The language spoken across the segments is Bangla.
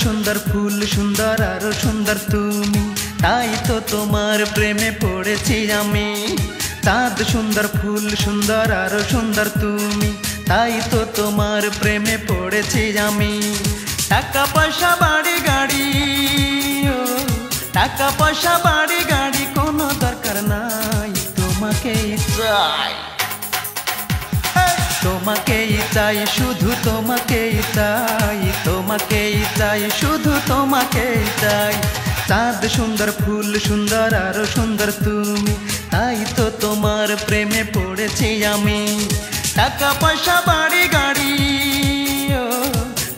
সুন্দর ফুল সুন্দর আরো সুন্দর তুমি, তাই তো তোমার প্রেমে পড়েছি আমি। চাঁদ সুন্দর ফুল সুন্দর আরো সুন্দর তুমি, তাই তো তোমার প্রেমে পড়েছি আমি। টাকা পয়সা বাড়ি গাড়ি, টাকা পয়সা বাড়ি গাড়ি কোনো দরকার নাই, তোমাকেই চাই, তোমাকেই চাই, শুধু তোমাকেই চাই, তোমাকেই চাই, শুধু তোমাকেই চাই। চাঁদ সুন্দর ফুল সুন্দর আরো সুন্দর তুমি, তাই তো তোমার প্রেমে পড়েছি আমি। টাকা পয়সা বাড়ি গাড়ি,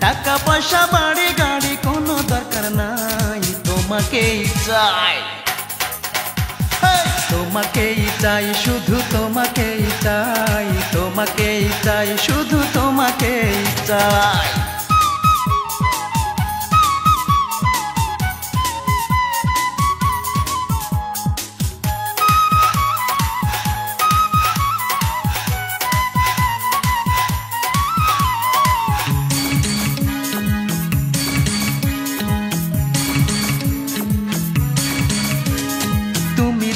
টাকা পয়সা বাড়ি গাড়ি কোনো দরকার নাই, তোমাকেই চাই, তোমাকেই চাই, শুধু তোমাকেই চাই, তোমাকেই চাই, শুধু তোমাকেই চাই।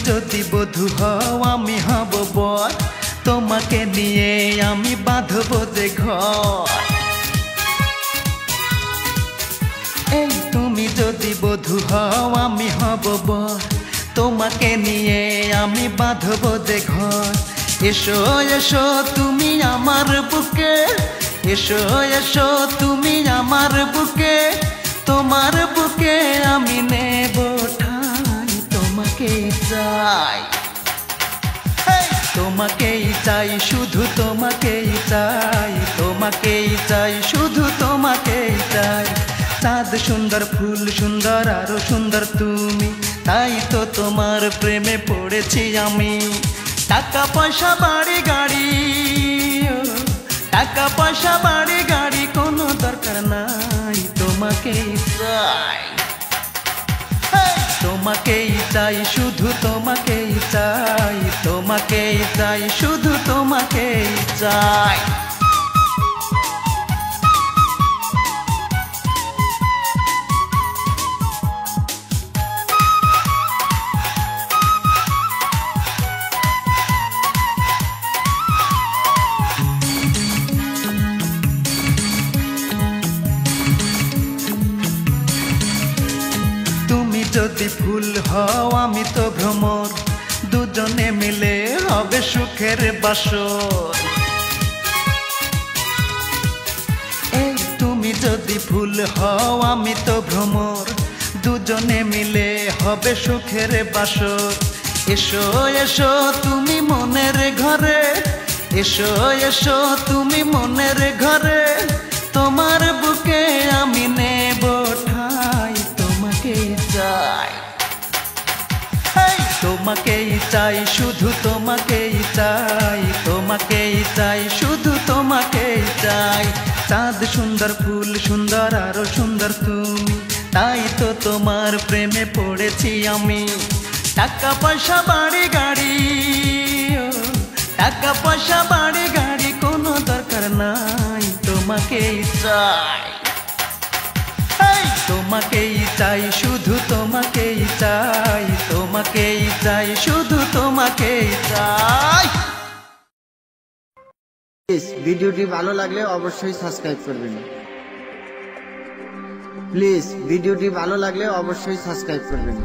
যদি বধূ হও আমি হব বর, তোমাকে নিয়ে আমি বাঁধব যে ঘর। এই তুমি যদি বধূ হও আমি হব বর, তোমাকে নিয়ে আমি বাঁধব যে ঘর। এসো এসো তুমি আমার বুকে, এসো এসো তুমি আমার বুকে, তোমার বুকে আমি নেব ঠাই, তোমাকেই চাই, তোমাকেই চাই, শুধু তোমাকেই চাই, তোমাকেই চাই, শুধু তোমাকেই চাই। চাঁদ সুন্দর ফুল সুন্দর আরো সুন্দর তুমি, তাই তো তোমার প্রেমে পড়েছি আমি। টাকা পয়সা বাড়ি গাড়ি, টাকা পয়সা বাড়ি গাড়ি কোনো দরকার নাই, তোমাকেই চাই, তোমাকেই চাই, শুধু তোমাকেই চাই, তোমাকেই চাই, শুধু তোমাকেই চাই। যদি ফুল হও আমি তো ভ্রমর, দুজনে মিলে হবে সুখের বাসর। এই তুমি যদি ফুল হও আমি তো ভ্রমর, দুজনে মিলে হবে সুখের বাসর। এসো এসো তুমি মনের ঘরে, এসো এসো তুমি মনের ঘরে, তোমার বুকে আমি নেব ঠাই, তোমাকেই চাই, তোমাকেই চাই, শুধু তোমাকেই চাই, তোমাকেই চাই, শুধু তোমাকেই চাই। চাঁদ সুন্দর ফুল সুন্দর আরো সুন্দর তুমি, তাই তো তোমার প্রেমে পড়েছি আমি। টাকা পয়সা বাড়ি গাড়ি, টাকা পয়সা বাড়ি গাড়ি কোনো দরকার নাই, তোমাকেই চাই, তোমাকেই চাই, শুধু তোমাকেই চাই, তোমাকেই চাই, শুধু তোমাকেই চাই। ভিডিওটি ভালো লাগলে অবশ্যই সাবস্ক্রাইব করবেন। প্লিজ ভিডিওটি ভালো লাগলে অবশ্যই সাবস্ক্রাইব করবেন।